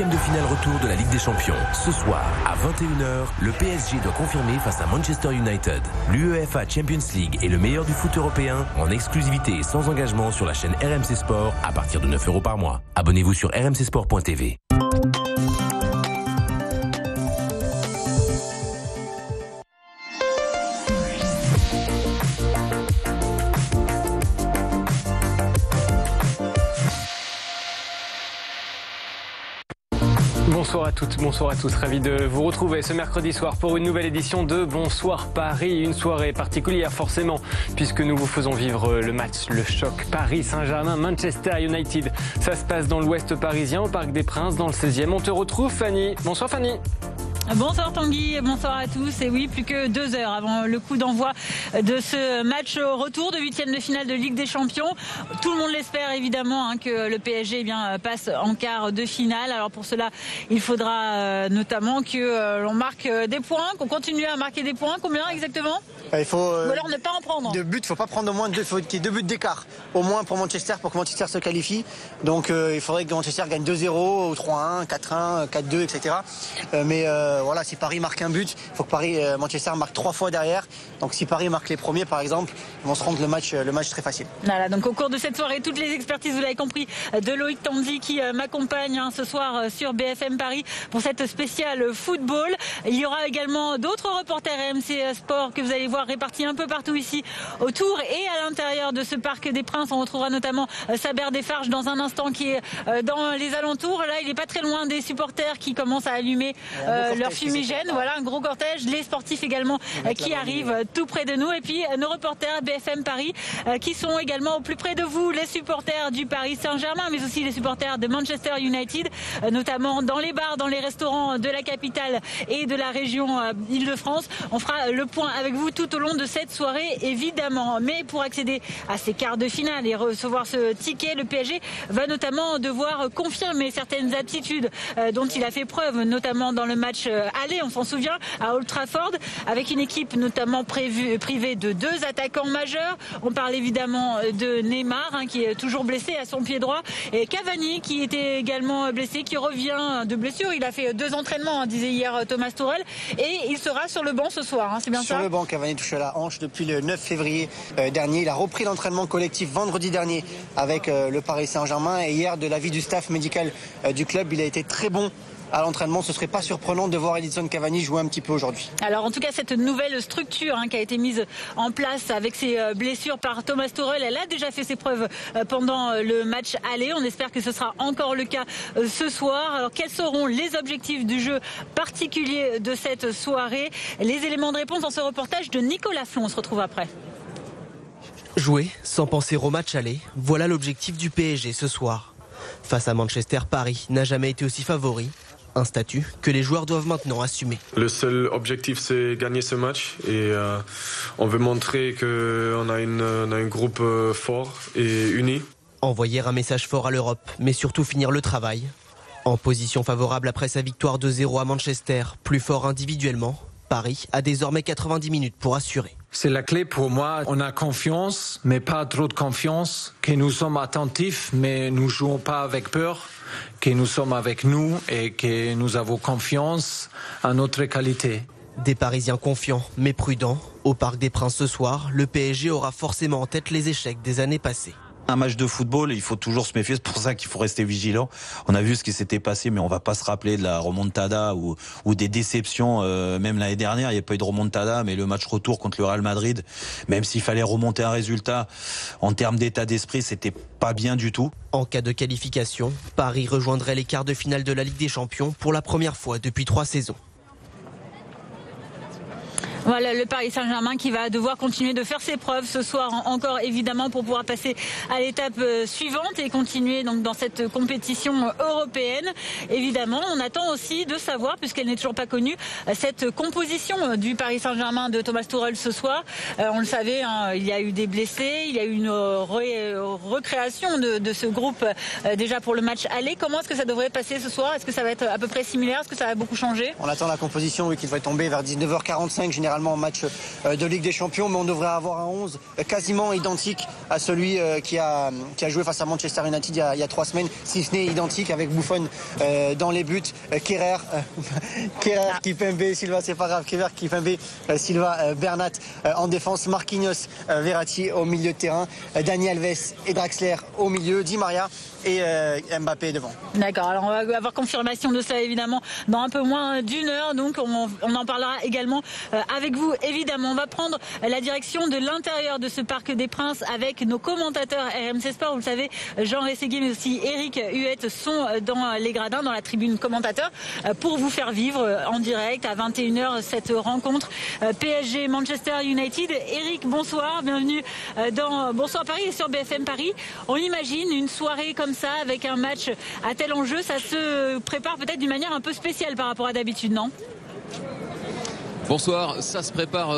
8e de finale retour de la Ligue des Champions. Ce soir, à 21h, le PSG doit confirmer face à Manchester United. L'UEFA Champions League est le meilleur du foot européen en exclusivité et sans engagement sur la chaîne RMC Sport à partir de 9 € par mois. Abonnez-vous sur rmcsport.tv. Bonsoir à toutes, bonsoir à tous. Ravi de vous retrouver ce mercredi soir pour une nouvelle édition de Bonsoir Paris. Une soirée particulière forcément puisque nous vous faisons vivre le match, le choc Paris Saint-Germain-Manchester United. Ça se passe dans l'ouest parisien au Parc des Princes dans le 16e. On te retrouve Fanny. Bonsoir Fanny. Bonsoir Tanguy, bonsoir à tous. Et oui, plus que 2 heures avant le coup d'envoi de ce match au retour de 8e de finale de Ligue des Champions. Tout le monde l'espère évidemment que le PSG passe en quart de finale. Alors pour cela, il faudra notamment que l'on marque des points, qu'on continue à marquer des points. Combien exactement ? Il faut, ou alors ne pas en prendre. De buts, il ne faut pas prendre au moins il faut qu'il y ait 2 buts d'écart, au moins pour Manchester, pour que Manchester se qualifie. Donc il faudrait que Manchester gagne 2-0, ou 3-1, 4-1, 4-2, etc. Mais voilà, si Paris marque un but, il faut que Manchester marque 3 fois derrière. Donc si Paris marque les premiers, par exemple, ils vont se rendre le match très facile. Voilà, donc au cours de cette soirée, toutes les expertises, vous l'avez compris, de Loïc Tanzi qui m'accompagne ce soir sur BFM Paris pour cette spéciale football. Il y aura également d'autres reporters RMC Sport que vous allez voir répartis un peu partout ici autour et à l'intérieur de ce Parc des Princes. On retrouvera notamment Saber Desfarges dans un instant qui est dans les alentours. Là, il n'est pas très loin des supporters qui commencent à allumer leur fumigène. Voilà, un gros cortège. Les sportifs également qui arrivent tout près de nous. Et puis nos reporters BFM Paris qui sont également au plus près de vous, les supporters du Paris Saint-Germain, mais aussi les supporters de Manchester United, notamment dans les bars, dans les restaurants de la capitale et de la région Île-de-France. On fera le point avec vous tout au long de cette soirée, évidemment. Mais pour accéder à ces quarts de finale et recevoir ce ticket, le PSG va notamment devoir confirmer certaines aptitudes dont il a fait preuve, notamment dans le match aller, on s'en souvient, à Old Trafford, avec une équipe notamment privée de 2 attaquants majeurs. On parle évidemment de Neymar, qui est toujours blessé à son pied droit, et Cavani, qui était également blessé, qui revient de blessure. Il a fait 2 entraînements, disait hier Thomas Tuchel, et il sera sur le banc ce soir, c'est bien ça ? Sur le banc, Cavani touche à la hanche depuis le 9 février dernier. Il a repris l'entraînement collectif vendredi dernier avec le Paris Saint-Germain, et hier, de l'avis du staff médical du club, il a été très bon à l'entraînement. Ce serait pas surprenant de voir Edinson Cavani jouer un petit peu aujourd'hui. Alors en tout cas, cette nouvelle structure qui a été mise en place avec ses blessures par Thomas Tuchel, elle a déjà fait ses preuves pendant le match aller. On espère que ce sera encore le cas ce soir. Alors quels seront les objectifs du jeu particulier de cette soirée? Les éléments de réponse dans ce reportage de Nicolas Flon. On se retrouve après. Jouer sans penser au match aller, voilà l'objectif du PSG ce soir. Face à Manchester, Paris n'a jamais été aussi favori. Un statut que les joueurs doivent maintenant assumer. Le seul objectif, c'est gagner ce match. Et on veut montrer qu'on a un groupe fort et uni. Envoyer un message fort à l'Europe, mais surtout finir le travail. En position favorable après sa victoire 2-0 à Manchester, plus fort individuellement, Paris a désormais 90 minutes pour assurer. C'est la clé pour moi. On a confiance, mais pas trop de confiance. Que nous sommes attentifs, mais nous jouons pas avec peur. Que nous sommes avec nous et que nous avons confiance à notre qualité. Des Parisiens confiants, mais prudents. Au Parc des Princes ce soir, le PSG aura forcément en tête les échecs des années passées. Un match de football, il faut toujours se méfier, c'est pour ça qu'il faut rester vigilant. On a vu ce qui s'était passé, mais on va pas se rappeler de la remontada ou des déceptions. Même l'année dernière, il n'y a pas eu de remontada, mais le match retour contre le Real Madrid, même s'il fallait remonter un résultat, en termes d'état d'esprit, c'était pas bien du tout. En cas de qualification, Paris rejoindrait les quarts de finale de la Ligue des Champions pour la première fois depuis 3 saisons. Voilà le Paris Saint-Germain qui va devoir continuer de faire ses preuves ce soir encore évidemment pour pouvoir passer à l'étape suivante et continuer donc dans cette compétition européenne. Évidemment, on attend aussi de savoir, puisqu'elle n'est toujours pas connue, cette composition du Paris Saint-Germain de Thomas Tuchel ce soir. On le savait, il y a eu des blessés, il y a eu une recréation de ce groupe déjà pour le match aller. Comment est-ce que ça devrait passer ce soir? Est-ce que ça va être à peu près similaire? Est-ce que ça va beaucoup changer? On attend la composition qui devrait tomber vers 19h45 généralement littéralement match de Ligue des Champions, mais on devrait avoir un 11 quasiment identique à celui qui a joué face à Manchester United il y a 3 semaines, si ce n'est identique, avec Buffon dans les buts, Kerrer, Kimpembe, Silva, c'est pas grave, Kerrer, Kimpembe, Silva, Bernat en défense, Marquinhos, Verratti au milieu de terrain, Dani Alves et Draxler au milieu, Di Maria et Mbappé devant. D'accord, alors on va avoir confirmation de ça évidemment dans un peu moins d'1 heure, donc on en parlera également avec vous évidemment. On va prendre la direction de l'intérieur de ce Parc des Princes avec nos commentateurs RMC Sport. Vous le savez, Jean Rességuier mais aussi Eric Huette sont dans les gradins, dans la tribune commentateur, pour vous faire vivre en direct à 21 h cette rencontre PSG Manchester United. Eric, bonsoir, bienvenue dans Bonsoir Paris et sur BFM Paris. On imagine une soirée comme ça avec un match à tel enjeu, ça se prépare peut-être d'une manière un peu spéciale par rapport à d'habitude, non ? Bonsoir, ça se prépare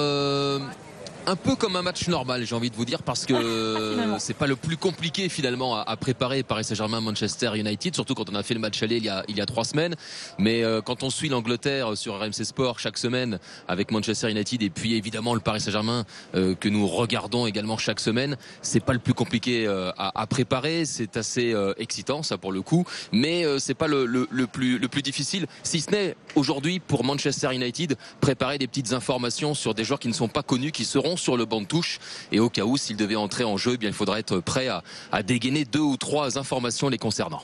un peu comme un match normal, j'ai envie de vous dire, parce que c'est pas le plus compliqué finalement à préparer Paris Saint-Germain Manchester United, surtout quand on a fait le match aller il y a 3 semaines. Mais quand on suit l'Angleterre sur RMC Sport chaque semaine avec Manchester United et puis évidemment le Paris Saint-Germain que nous regardons également chaque semaine, c'est pas le plus compliqué à préparer. C'est assez excitant ça pour le coup, mais c'est pas le plus difficile, si ce n'est aujourd'hui pour Manchester United préparer des petites informations sur des joueurs qui ne sont pas connus, qui seront sur le banc de touche, et au cas où s'il devait entrer en jeu, eh bien, il faudra être prêt à dégainer 2 ou 3 informations les concernant.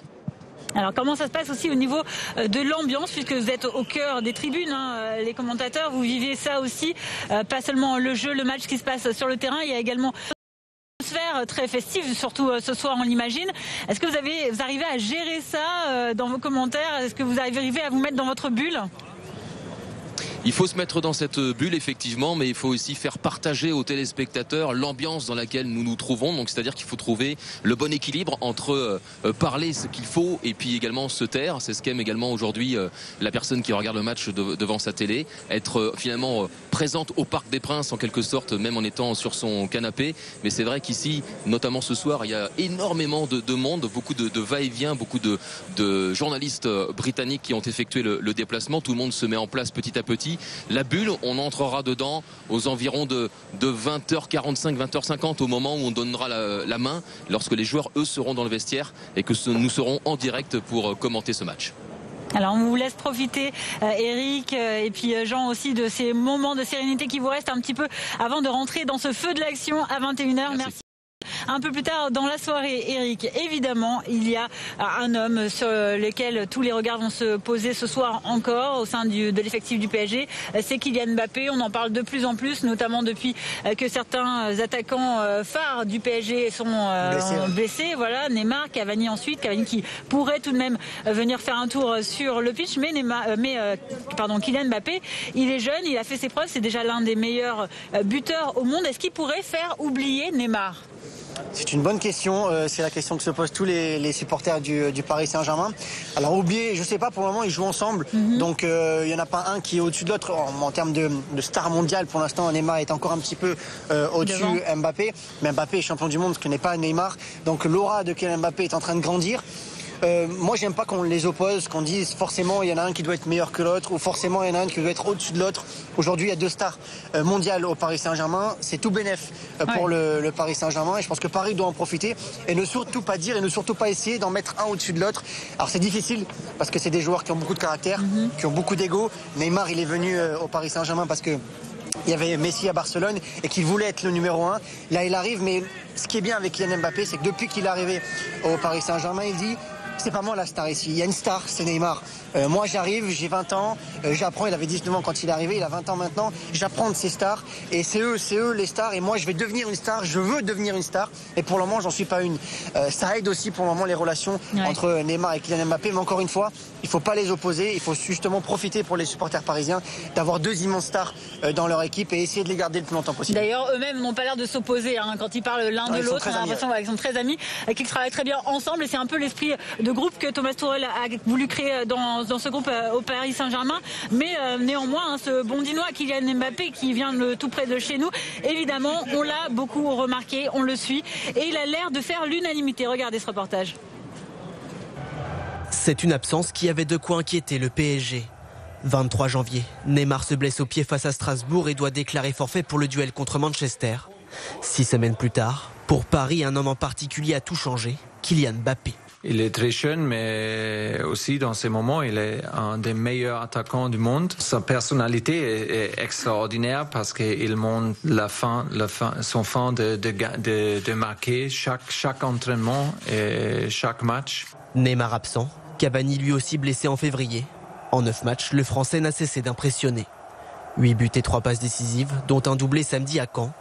Alors comment ça se passe aussi au niveau de l'ambiance, puisque vous êtes au cœur des tribunes, hein, les commentateurs, vous vivez ça aussi, pas seulement le jeu, le match qui se passe sur le terrain, il y a également une atmosphère très festive, surtout ce soir on l'imagine. Est-ce que vous arrivez à gérer ça dans vos commentaires? Est-ce que vous arrivez à vous mettre dans votre bulle? Il faut se mettre dans cette bulle effectivement, mais il faut aussi faire partager aux téléspectateurs l'ambiance dans laquelle nous nous trouvons. Donc c'est-à-dire qu'il faut trouver le bon équilibre entre parler ce qu'il faut et puis également se taire. C'est ce qu'aime également aujourd'hui la personne qui regarde le match devant sa télé, être finalement présente au Parc des Princes en quelque sorte, même en étant sur son canapé. Mais c'est vrai qu'ici, notamment ce soir, il y a énormément de monde, beaucoup de va-et-vient, beaucoup de journalistes britanniques qui ont effectué le déplacement. Tout le monde se met en place petit à petit. La bulle, on entrera dedans aux environs de 20h45, 20h50 au moment où on donnera la main, lorsque les joueurs, eux, seront dans le vestiaire et que nous serons en direct pour commenter ce match. Alors on vous laisse profiter Eric et puis Jean aussi de ces moments de sérénité qui vous restent un petit peu avant de rentrer dans ce feu de l'action à 21 h. Merci. Un peu plus tard dans la soirée, Eric, évidemment, il y a un homme sur lequel tous les regards vont se poser ce soir encore au sein de l'effectif du PSG. C'est Kylian Mbappé. On en parle de plus en plus, notamment depuis que certains attaquants phares du PSG sont blessés. Voilà, Neymar, Cavani ensuite. Cavani qui pourrait tout de même venir faire un tour sur le pitch. Mais Kylian Mbappé, il est jeune, il a fait ses preuves. C'est déjà l'un des meilleurs buteurs au monde. Est-ce qu'il pourrait faire oublier Neymar ? C'est une bonne question, c'est la question que se posent tous les supporters du Paris Saint-Germain. Alors oublier, je sais pas, pour le moment ils jouent ensemble, donc il y en a pas un qui est au-dessus de l'autre en termes de star mondiale. Pour l'instant Neymar est encore un petit peu au-dessus Mbappé, mais Mbappé est champion du monde, ce que n'est pas Neymar, donc l'aura de Kylian Mbappé est en train de grandir. Moi j'aime pas qu'on les oppose, qu'on dise forcément il y en a un qui doit être meilleur que l'autre ou forcément il y en a un qui doit être au-dessus de l'autre. Aujourd'hui il y a 2 stars mondiales au Paris Saint-Germain, c'est tout bénef pour le Paris Saint-Germain, et je pense que Paris doit en profiter et ne surtout pas dire et ne surtout pas essayer d'en mettre un au-dessus de l'autre. Alors c'est difficile parce que c'est des joueurs qui ont beaucoup de caractère, qui ont beaucoup d'ego. Neymar il est venu au Paris Saint-Germain parce que il y avait Messi à Barcelone et qu'il voulait être le numéro 1. Là il arrive, mais ce qui est bien avec Kylian Mbappé, c'est que depuis qu'il est arrivé au Paris Saint-Germain, il dit c'est pas moi la star ici, il y a une star, c'est Neymar. Moi j'arrive, j'ai 20 ans, j'apprends, il avait 19 ans quand il est arrivé, il a 20 ans maintenant, j'apprends de ces stars et c'est eux les stars, et moi je vais devenir une star, je veux devenir une star, et pour le moment j'en suis pas une. Ça aide aussi pour le moment les relations entre Neymar et Kylian Mbappé, mais encore une fois, il faut pas les opposer, il faut justement profiter pour les supporters parisiens d'avoir 2 immenses stars dans leur équipe et essayer de les garder le plus longtemps possible. D'ailleurs eux-mêmes n'ont pas l'air de s'opposer, hein. Quand ils parlent l'un de l'autre, on a l'impression qu'ils sont très amis, qu'ils travaillent très bien ensemble, et c'est un peu l'esprit de groupe que Thomas Tuchel a voulu créer dans ce groupe au Paris Saint-Germain. Mais néanmoins, ce Bondinois Kylian Mbappé qui vient de tout près de chez nous, évidemment, on l'a beaucoup remarqué, on le suit, et il a l'air de faire l'unanimité. Regardez ce reportage. C'est une absence qui avait de quoi inquiéter le PSG. 23 janvier, Neymar se blesse au pied face à Strasbourg et doit déclarer forfait pour le duel contre Manchester. 6 semaines plus tard, pour Paris, un homme en particulier a tout changé, Kylian Mbappé. Il est très jeune, mais aussi dans ces moments, il est un des meilleurs attaquants du monde. Sa personnalité est extraordinaire parce qu'il montre son fin de marquer chaque entraînement et chaque match. Neymar absent, Cavani lui aussi blessé en février. En 9 matchs, le Français n'a cessé d'impressionner. 8 buts et 3 passes décisives, dont un doublé samedi à Caen.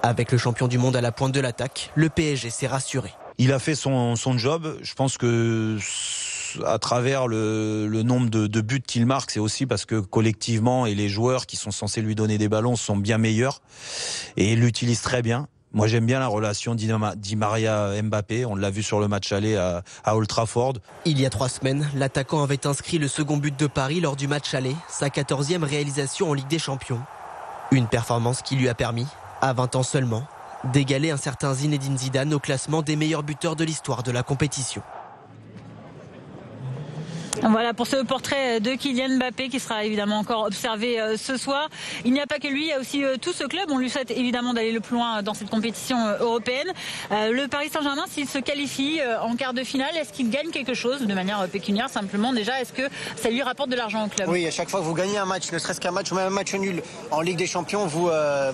Avec le champion du monde à la pointe de l'attaque, le PSG s'est rassuré. Il a fait son job. Je pense que à travers le nombre de buts qu'il marque, c'est aussi parce que collectivement et les joueurs qui sont censés lui donner des ballons sont bien meilleurs et l'utilisent très bien. Moi, j'aime bien la relation Di Maria-Mbappé. On l'a vu sur le match aller à Old Trafford. Il y a 3 semaines, l'attaquant avait inscrit le second but de Paris lors du match aller, sa 14e réalisation en Ligue des Champions. Une performance qui lui a permis, à 20 ans seulement, d'égaler un certain Zinedine Zidane au classement des meilleurs buteurs de l'histoire de la compétition. Voilà pour ce portrait de Kylian Mbappé qui sera évidemment encore observé ce soir. Il n'y a pas que lui, il y a aussi tout ce club. On lui souhaite évidemment d'aller le plus loin dans cette compétition européenne. Le Paris Saint-Germain, s'il se qualifie en quart de finale, est-ce qu'il gagne quelque chose de manière pécuniaire simplement déjà? Est-ce que ça lui rapporte de l'argent au club? Oui, à chaque fois que vous gagnez un match, ne serait-ce qu'un match ou même un match nul en Ligue des Champions, vous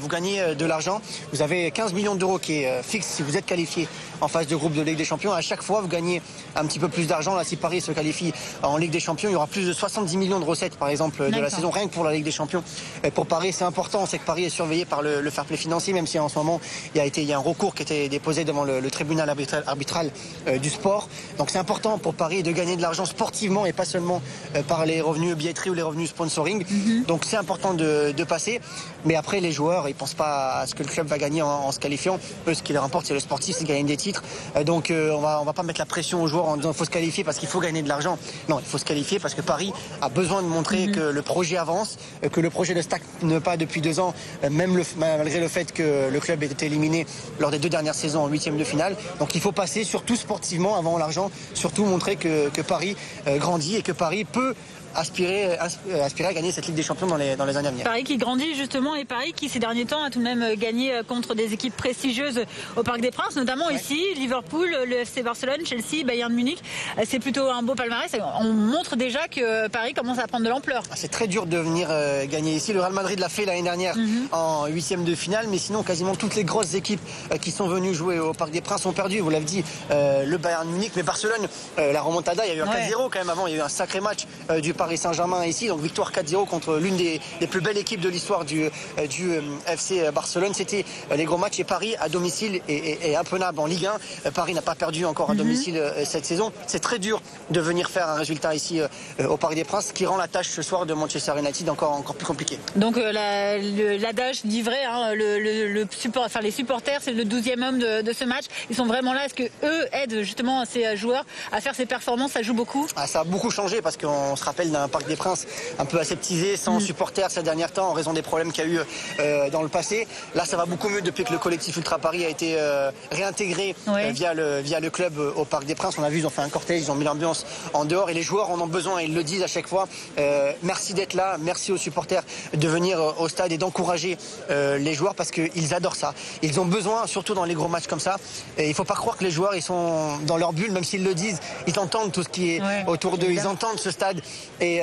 gagnez de l'argent. Vous avez 15 millions d'euros qui est fixe si vous êtes qualifié en phase de groupe de Ligue des Champions. À chaque fois, vous gagnez un petit peu plus d'argent. Là, si Paris se qualifie en Ligue des Champions, il y aura plus de 70 millions de recettes, par exemple, de la saison, rien que pour la Ligue des Champions. Et pour Paris, c'est important. On sait que Paris est surveillé par le fair play financier, même si en ce moment, il y a un recours qui a été déposé devant le tribunal arbitral du sport. Donc c'est important pour Paris de gagner de l'argent sportivement et pas seulement par les revenus billetterie ou les revenus sponsoring. Donc c'est important de passer. Mais après, les joueurs, ils pensent pas à ce que le club va gagner en se qualifiant. Eux, ce qui leur importe, c'est le sportif, c'est de gagner des titres. Donc on va pas mettre la pression aux joueurs en disant qu'il faut se qualifier parce qu'il faut gagner de l'argent. Non, il faut se qualifier parce que Paris a besoin de montrer que le projet avance, que le projet ne stagne pas depuis 2 ans, malgré le fait que le club ait été éliminé lors des 2 dernières saisons en 8e de finale. Donc il faut passer, surtout sportivement, avant l'argent, surtout montrer que Paris grandit et que Paris peut aspirer à gagner cette Ligue des Champions dans les années à venir. Paris qui grandit justement, et Paris qui ces derniers temps a tout de même gagné contre des équipes prestigieuses au Parc des Princes, notamment ici, Liverpool, le FC Barcelone, Chelsea, Bayern Munich. C'est plutôt un beau palmarès. On montre déjà que Paris commence à prendre de l'ampleur. C'est très dur de venir gagner ici. Le Real Madrid l'a fait l'année dernière en 8e de finale, mais sinon quasiment toutes les grosses équipes qui sont venues jouer au Parc des Princes ont perdu. Vous l'avez dit, le Bayern Munich, mais Barcelone, la remontada, il y a eu un 4-0 quand même avant. Il y a eu un sacré match du Paris Saint-Germain ici, donc victoire 4-0 contre l'une des plus belles équipes de l'histoire du FC Barcelone. C'était les gros matchs et Paris à domicile est imprenable en Ligue 1. Paris n'a pas perdu encore à domicile cette saison. C'est très dur de venir faire un résultat ici au Parc des Princes, qui rend la tâche ce soir de Manchester United encore plus compliquée. Donc l'adage dit vrai, hein, les supporters, c'est le 12e homme de ce match. Ils sont vraiment là. Est-ce que eux aident justement ces joueurs à faire ces performances? Ça joue beaucoup? Ça a beaucoup changé parce qu'on se rappelle d'un Parc des Princes un peu aseptisé, sans supporters ces derniers temps en raison des problèmes qu'il y a eu dans le passé. Là, ça va beaucoup mieux depuis que le collectif Ultra Paris a été réintégré via le club au Parc des Princes. On a vu, ils ont fait un cortège, ils ont mis l'ambiance en dehors et les joueurs en ont besoin, ils le disent à chaque fois. Merci d'être là, merci aux supporters de venir au stade et d'encourager les joueurs parce qu'ils adorent ça. Ils ont besoin, surtout dans les gros matchs comme ça. Et il ne faut pas croire que les joueurs ils sont dans leur bulle, même s'ils le disent, ils entendent tout ce qui est autour d'eux, ils entendent ce stade. Et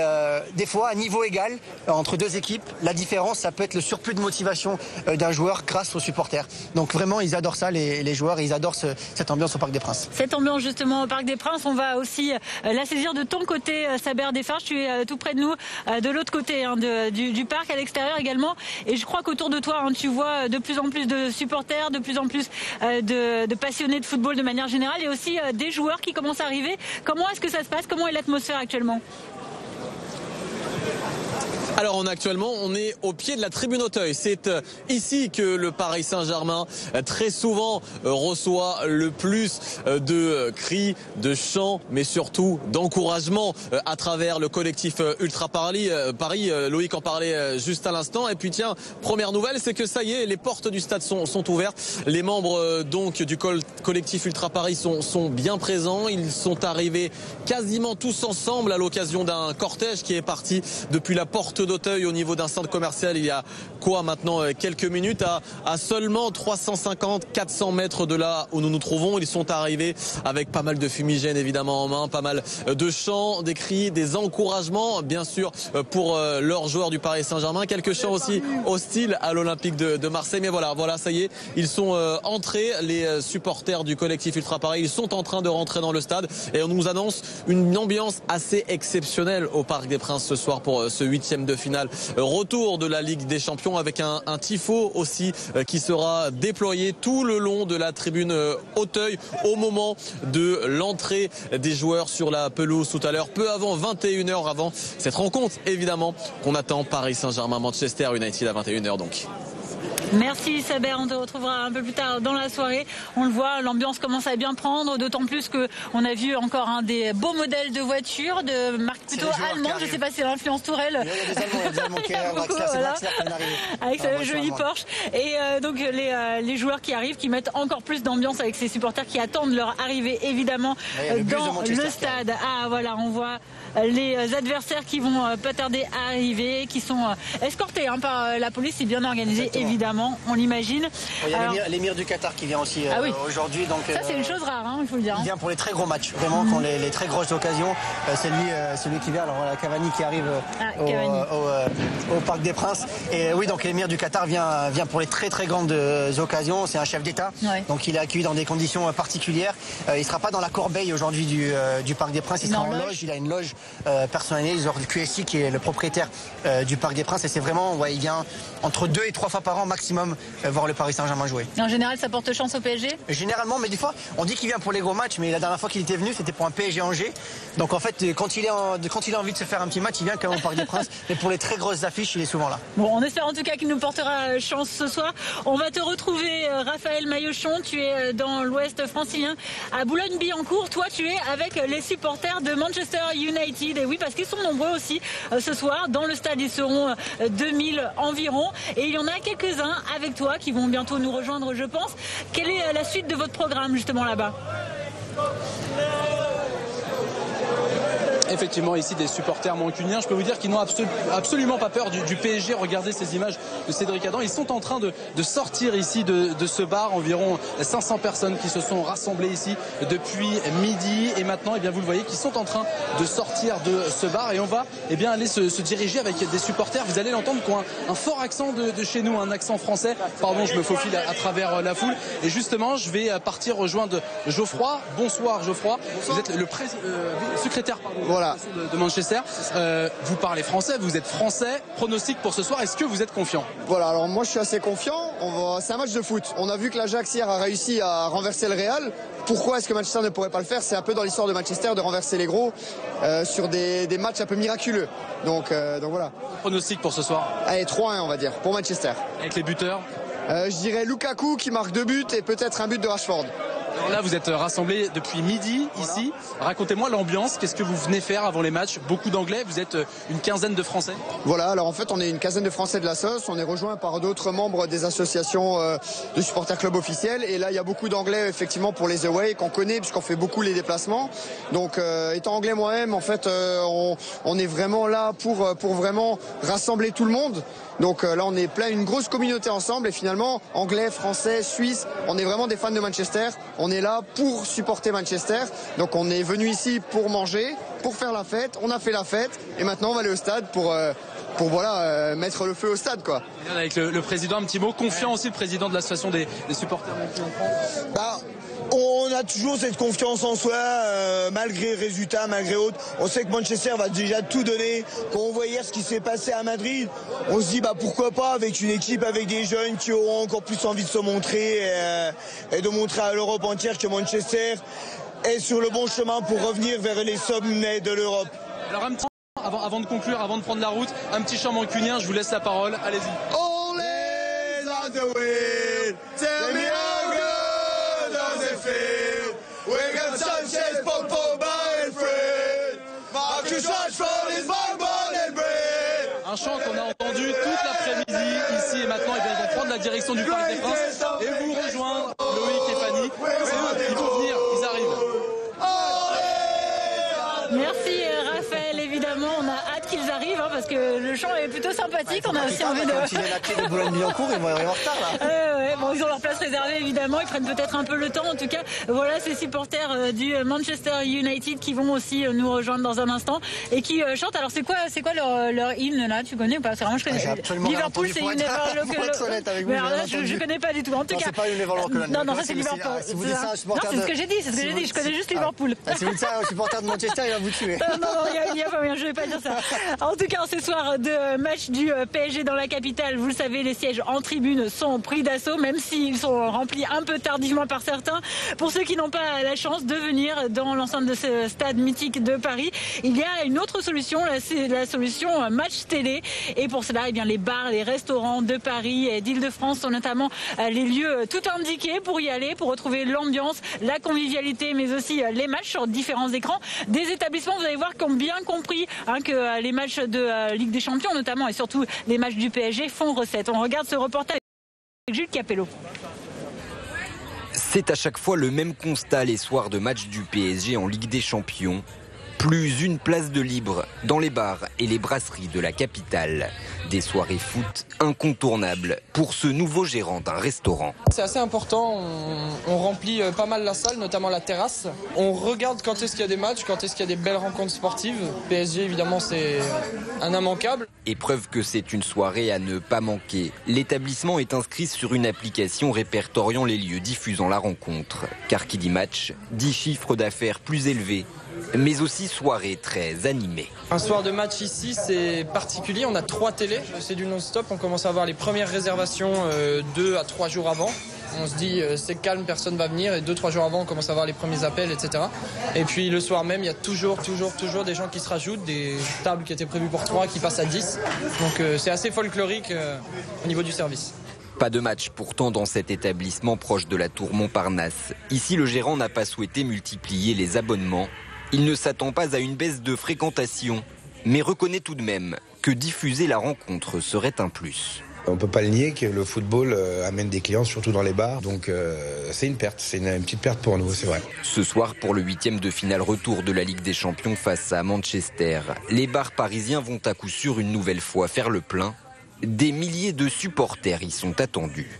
des fois, à niveau égal, entre 2 équipes, la différence, ça peut être le surplus de motivation d'un joueur grâce aux supporters. Donc vraiment, ils adorent ça, les joueurs, et ils adorent cette ambiance au Parc des Princes. Cette ambiance justement au Parc des Princes, on va aussi la saisir de ton côté, Saber Desfarges. Tu es tout près de nous, de l'autre côté du parc, à l'extérieur également. Et je crois qu'autour de toi, tu vois de plus en plus de supporters, de plus en plus de passionnés de football de manière générale, et aussi des joueurs qui commencent à arriver. Comment est-ce que ça se passe? Comment est l'atmosphère actuellement? Alors actuellement on est au pied de la tribune Auteuil. C'est ici que le Paris Saint-Germain très souvent reçoit le plus de cris, de chants, mais surtout d'encouragement à travers le collectif Ultra Paris. Loïc en parlait juste à l'instant. Et puis tiens, première nouvelle, c'est que ça y est, les portes du stade sont ouvertes. Les membres donc du collectif Ultra Paris sont bien présents. Ils sont arrivés quasiment tous ensemble à l'occasion d'un cortège qui est parti depuis la porte d'Auteuil au niveau d'un centre commercial il y a maintenant quelques minutes à seulement 350-400 mètres de là où nous nous trouvons. Ils sont arrivés avec pas mal de fumigènes évidemment en main, pas mal de chants, des cris, des encouragements bien sûr pour leurs joueurs du Paris Saint-Germain. Quelques chants aussi hostiles à l'Olympique de Marseille. Mais voilà, ça y est, ils sont entrés, les supporters du collectif Ultra Paris. Ils sont en train de rentrer dans le stade et on nous annonce une ambiance assez exceptionnelle au Parc des Princes ce soir pour ce 8e de finale. Retour de la Ligue des Champions avec un tifo aussi qui sera déployé tout le long de la tribune Auteuil au moment de l'entrée des joueurs sur la pelouse tout à l'heure, peu avant 21h, avant cette rencontre évidemment qu'on attend, Paris Saint-Germain Manchester United à 21h donc. Merci Saber, on te retrouvera un peu plus tard dans la soirée. On le voit, l'ambiance commence à bien prendre, d'autant plus qu'on a vu encore un des beaux modèles de voitures de marque plutôt allemande. Je ne sais pas si c'est l'influence Tourelle. Il y a des Allemands qui arrivent, avec sa jolie Porsche. Et donc les joueurs qui arrivent, qui mettent encore plus d'ambiance avec ces supporters qui attendent leur arrivée évidemment dans le stade. Ah voilà, on voit les adversaires qui vont pas tarder à arriver, qui sont escortés par la police. C'est bien organisé évidemment, on l'imagine. Il y a l'émir du Qatar qui vient aussi aujourd'hui. Donc, ça c'est une chose rare, il faut le dire. Il vient pour les très gros matchs, vraiment quand les très grosses occasions. C'est celui qui vient. Alors voilà, Cavani qui arrive au Parc des Princes. Et oui, donc l'émir du Qatar vient pour les très très grandes occasions. C'est un chef d'État, donc il est accueilli dans des conditions particulières. Il ne sera pas dans la corbeille aujourd'hui du Parc des Princes. Il sera en loge. Il a une loge personnalisée. Le QSI qui est le propriétaire du Parc des Princes. Et c'est vraiment, il vient entre 2 et 3 fois par an maximum voir le Paris Saint-Germain jouer. En général, ça porte chance au PSG? Généralement, mais des fois, on dit qu'il vient pour les gros matchs, mais la dernière fois qu'il était venu, c'était pour un PSG Angers. Donc en fait, quand il a envie de se faire un petit match, il vient quand même au Parc des Princes. Mais pour les très grosses affiches, il est souvent là. Bon, on espère en tout cas qu'il nous portera chance ce soir. On va te retrouver, Raphaël Maillochon. Tu es dans l'Ouest francilien, à Boulogne-Billancourt. Toi, tu es avec les supporters de Manchester United. Et oui, parce qu'ils sont nombreux aussi ce soir. Dans le stade, ils seront 2000 environ. Et il y en a quelques-uns avec toi qui vont bientôt nous rejoindre, je pense. Quelle est la suite de votre programme justement là-bas? Effectivement, ici des supporters mancuniens, je peux vous dire qu'ils n'ont absolument pas peur du PSG. Regardez ces images de Cédric Adam. Ils sont en train de sortir ici de ce bar. Environ 500 personnes qui se sont rassemblées ici depuis midi. Et maintenant, vous le voyez, qui sont en train de sortir de ce bar. Et on va aller se diriger avec des supporters. Vous allez l'entendre, qui ont un fort accent de chez nous, un accent français. Pardon, je me faufile à travers la foule. Et justement, je vais partir rejoindre Geoffroy. Bonsoir Geoffroy. Vous êtes le secrétaire de Manchester. Vous parlez français, vous êtes français. Pronostic pour ce soir, est-ce que vous êtes confiant? Voilà, alors moi je suis assez confiant. C'est un match de foot. On a vu que l'Ajax hier a réussi à renverser le Real. Pourquoi est-ce que Manchester ne pourrait pas le faire? C'est un peu dans l'histoire de Manchester de renverser les gros sur des matchs un peu miraculeux. Donc voilà. Pronostic pour ce soir? Allez, 3-1 on va dire, pour Manchester. Avec les buteurs? Je dirais Lukaku qui marque 2 buts et peut-être un but de Rashford. Alors là, vous êtes rassemblés depuis midi ici. Racontez-moi l'ambiance. Qu'est-ce que vous venez faire avant les matchs? Beaucoup d'anglais. Vous êtes une quinzaine de Français. Voilà. Alors en fait, on est une quinzaine de Français de la SOS. On est rejoint par d'autres membres des associations de supporters club officiels. Et là, il y a beaucoup d'anglais effectivement pour les away qu'on connaît puisqu'on fait beaucoup les déplacements. Donc, étant anglais moi-même, en fait, on est vraiment là pour vraiment rassembler tout le monde. Donc là, on est une grosse communauté ensemble. Et finalement, anglais, français, suisse, on est vraiment des fans de Manchester. On est là pour supporter Manchester. Donc on est venu ici pour manger, pour faire la fête. On a fait la fête et maintenant on va aller au stade pour mettre le feu au stade, quoi. Avec le président, un petit mot. Confiant aussi, le président de l'association des supporters en France. On a toujours cette confiance en soi, malgré les résultats, malgré autres. On sait que Manchester va déjà tout donner. Quand on voit hier ce qui s'est passé à Madrid, on se dit pourquoi pas avec une équipe, avec des jeunes qui auront encore plus envie de se montrer et de montrer à l'Europe entière que Manchester est sur le bon chemin pour revenir vers les sommets de l'Europe. Avant de conclure, avant de prendre la route, un petit chant mancunien, je vous laisse la parole, allez-y. Always on the wind, tell me how good does it feel? We got Sanchez, Pogba and Fred, Marcus Rashford is my born and bred. Un chant qu'on a entendu toute l'après-midi ici et maintenant, ils vont prendre la direction du Parc des Princes et vous rejoindre, Loïc et Fanny. C'est eux, ils vont venir, ils arrivent. Merci Raphaël, évidemment, on a hâte qu'ils arrivent parce que le chant est plutôt sympathique, on a aussi envie de... Quand il est la clé de Boulogne-Billancourt, ils vont arriver en retard là. Bon, ils ont leur place réservée évidemment, ils prennent peut-être un peu le temps. En tout cas, voilà ces supporters du Manchester United qui vont aussi nous rejoindre dans un instant et qui chantent. Alors c'est quoi leur hymne là? Tu connais ou pas? C'est vraiment je connais. Liverpool, c'est You Never Walk Alone. Mais alors là, je connais pas du tout. En tout cas, c'est pas You Never Walk Alone. Non, ça c'est Liverpool. Si vous dites ça à un supporter, c'est ce que j'ai dit. Je connais juste Liverpool. Si vous dites ça à un supporter de Manchester, il va vous tuer. Non, il y a pas moyen. Je vais pas dire ça. En tout cas, ce soir de match du PSG dans la capitale, vous le savez, les sièges en tribune sont pris d'assaut, même s'ils sont remplis un peu tardivement par certains. Pour ceux qui n'ont pas la chance de venir dans l'enceinte de ce stade mythique de Paris, il y a une autre solution, c'est la solution match télé. Et pour cela, les bars, les restaurants de Paris et d'Île-de-France sont notamment les lieux tout indiqués pour y aller, pour retrouver l'ambiance, la convivialité, mais aussi les matchs sur différents écrans. Des établissements, vous allez voir, qui ont bien compris que les matchs de Ligue des Champions notamment et surtout les matchs du PSG font recette. On regarde ce reportage avec Jules Capello. C'est à chaque fois le même constat les soirs de match du PSG en Ligue des Champions. Plus une place de libre dans les bars et les brasseries de la capitale. Des soirées foot incontournables pour ce nouveau gérant d'un restaurant. C'est assez important, on remplit pas mal la salle, notamment la terrasse. On regarde quand est-ce qu'il y a des matchs, quand est-ce qu'il y a des belles rencontres sportives. PSG évidemment c'est un immanquable. Et preuve que c'est une soirée à ne pas manquer. L'établissement est inscrit sur une application répertoriant les lieux diffusant la rencontre. Car qui dit match, dit chiffre d'affaires plus élevé. Mais aussi soirée très animée. Un soir de match ici, c'est particulier. On a 3 télés, c'est du non-stop. On commence à avoir les premières réservations 2 à 3 jours avant. On se dit c'est calme, personne va venir. Et 2-3 jours avant, on commence à avoir les premiers appels, etc. Et puis le soir même, il y a toujours des gens qui se rajoutent. Des tables qui étaient prévues pour 3 qui passent à 10. Donc c'est assez folklorique au niveau du service. Pas de match pourtant dans cet établissement proche de la tour Montparnasse. Ici, le gérant n'a pas souhaité multiplier les abonnements. Il ne s'attend pas à une baisse de fréquentation, mais reconnaît tout de même que diffuser la rencontre serait un plus. On ne peut pas le nier que le football amène des clients, surtout dans les bars. Donc c'est une perte, c'est une petite perte pour nous, c'est vrai. Ce soir, pour le 8e de finale retour de la Ligue des Champions face à Manchester, les bars parisiens vont à coup sûr une nouvelle fois faire le plein. Des milliers de supporters y sont attendus.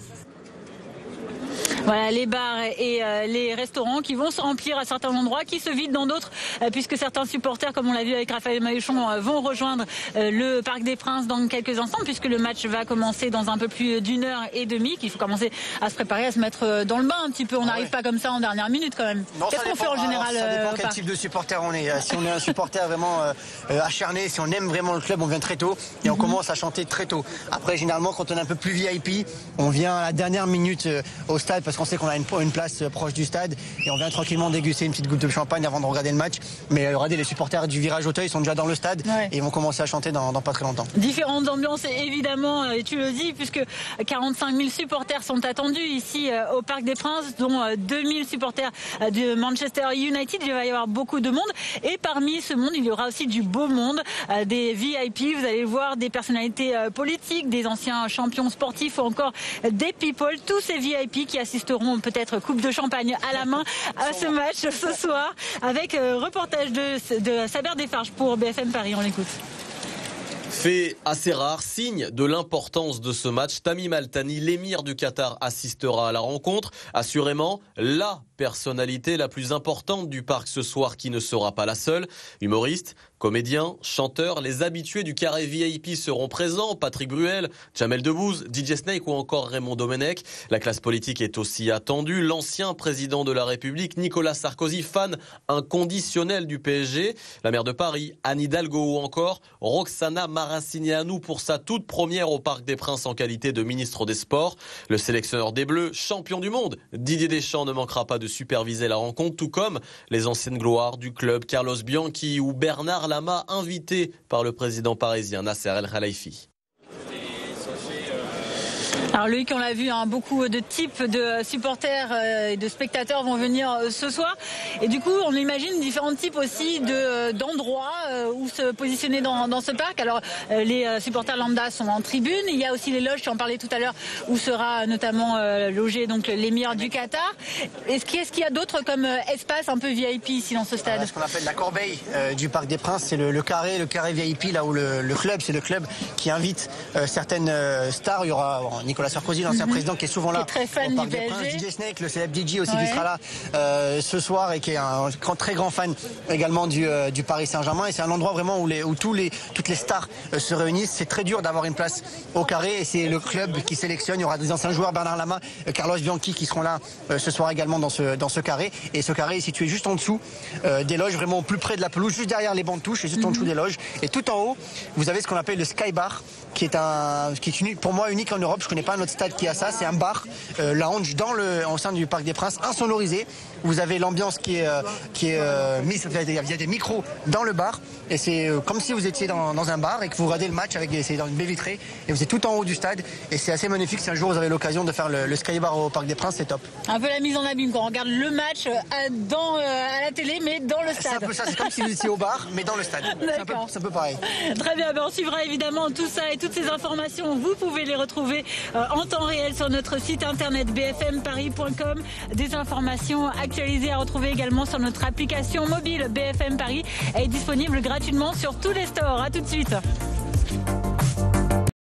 Voilà, les bars et les restaurants qui vont se remplir à certains endroits, qui se vident dans d'autres, puisque certains supporters, comme on l'a vu avec Raphaël Mahuchon, vont rejoindre le Parc des Princes dans quelques instants, puisque le match va commencer dans un peu plus d'1h30, qu'il faut commencer à se préparer, à se mettre dans le bain un petit peu. On n'arrive pas comme ça en dernière minute quand même. Qu'est-ce qu'on fait en général? Ça dépend quel type de supporter on est. Si on est un supporter vraiment acharné, si on aime vraiment le club, on vient très tôt et on commence à chanter très tôt. Après, généralement, quand on est un peu plus VIP, on vient à la dernière minute au stade parce qu'on sait qu'on a une place proche du stade et on vient tranquillement déguster une petite goutte de champagne avant de regarder le match. Mais regardez, les supporters du Virage Auteuil sont déjà dans le stade et ils vont commencer à chanter dans pas très longtemps. Différentes ambiances évidemment, et tu le dis, puisque 45 000 supporters sont attendus ici au Parc des Princes, dont 2000 supporters de Manchester United. Il va y avoir beaucoup de monde et parmi ce monde, il y aura aussi du beau monde, des VIP, vous allez voir, des personnalités politiques, des anciens champions sportifs ou encore des people, tous ces VIP qui assisteront peut-être coupe de champagne à la main à ce match ce soir, avec reportage de Saber Desfarges pour BFM Paris. On l'écoute. Fait assez rare, signe de l'importance de ce match, Tamim Al-Thani, l'émir du Qatar, assistera à la rencontre. Assurément, la personnalité la plus importante du parc ce soir qui ne sera pas la seule. Humoriste, comédien, chanteur, les habitués du carré VIP seront présents. Patrick Bruel, Jamel Debbouze, DJ Snake ou encore Raymond Domenech. La classe politique est aussi attendue. L'ancien président de la République, Nicolas Sarkozy, fan inconditionnel du PSG. La maire de Paris, Anne Hidalgo ou encore Roxana Maracineanu pour sa toute première au Parc des Princes en qualité de ministre des Sports. Le sélectionneur des Bleus, champion du monde, Didier Deschamps ne manquera pas de de superviser la rencontre, tout comme les anciennes gloires du club, Carlos Bianchi ou Bernard Lama, invités par le président parisien Nasser El Khelaifi. Alors Loïc, on l'a vu, beaucoup de types de supporters et de spectateurs vont venir ce soir. Et du coup, on imagine différents types aussi d'endroits où se positionner dans ce parc. Alors les supporters lambda sont en tribune. Il y a aussi les loges, tu en parlais tout à l'heure, où sera notamment logé donc l'émir du Qatar. Qu'est-ce qu'il y a d'autre comme espace un peu VIP ici dans ce stade? Ce qu'on appelle la corbeille du Parc des Princes, c'est le carré VIP, là où le club, c'est le club qui invite certaines stars. Il y aura Nicolas Sarkozy, l'ancien président, qui est souvent là. Qui est très fan au Parc du des Princes, PSG. DJ Snake, le célèbre DJ aussi, qui sera là ce soir et qui est un très grand fan également du Paris Saint-Germain. Et c'est un endroit vraiment où toutes les stars se réunissent. C'est très dur d'avoir une place au carré et c'est le club qui sélectionne. Il y aura des anciens joueurs, Bernard Lama, Carlos Bianchi, qui seront là ce soir également dans ce carré. Et ce carré est situé juste en dessous des loges, vraiment au plus près de la pelouse, juste derrière les bancs de touche et juste en dessous des loges. Et tout en haut, vous avez ce qu'on appelle le Sky Bar, qui est unique, pour moi unique en Europe. Je connais pas un autre stade qui a ça. C'est un bar lounge au sein du Parc des Princes, insonorisé. Vous avez l'ambiance qui est mise. Il y a des micros dans le bar et c'est comme si vous étiez dans un bar et que vous regardez le match c'est dans une baie vitrée et vous êtes tout en haut du stade et c'est assez magnifique. Si un jour vous avez l'occasion de faire le Sky Bar au Parc des Princes, c'est top. Un peu la mise en abîme quand on regarde le match à la télé, mais dans le stade. C'est un peu ça. C'est comme si vous étiez au bar, mais dans le stade. C'est un peu pareil. Très bien. On suivra évidemment tout ça et toutes ces informations. Vous pouvez les retrouver en temps réel sur notre site internet bfmparis.com. Des informations actualisées à retrouver également sur notre application mobile BFM Paris. Elle est disponible gratuitement sur tous les stores. À tout de suite.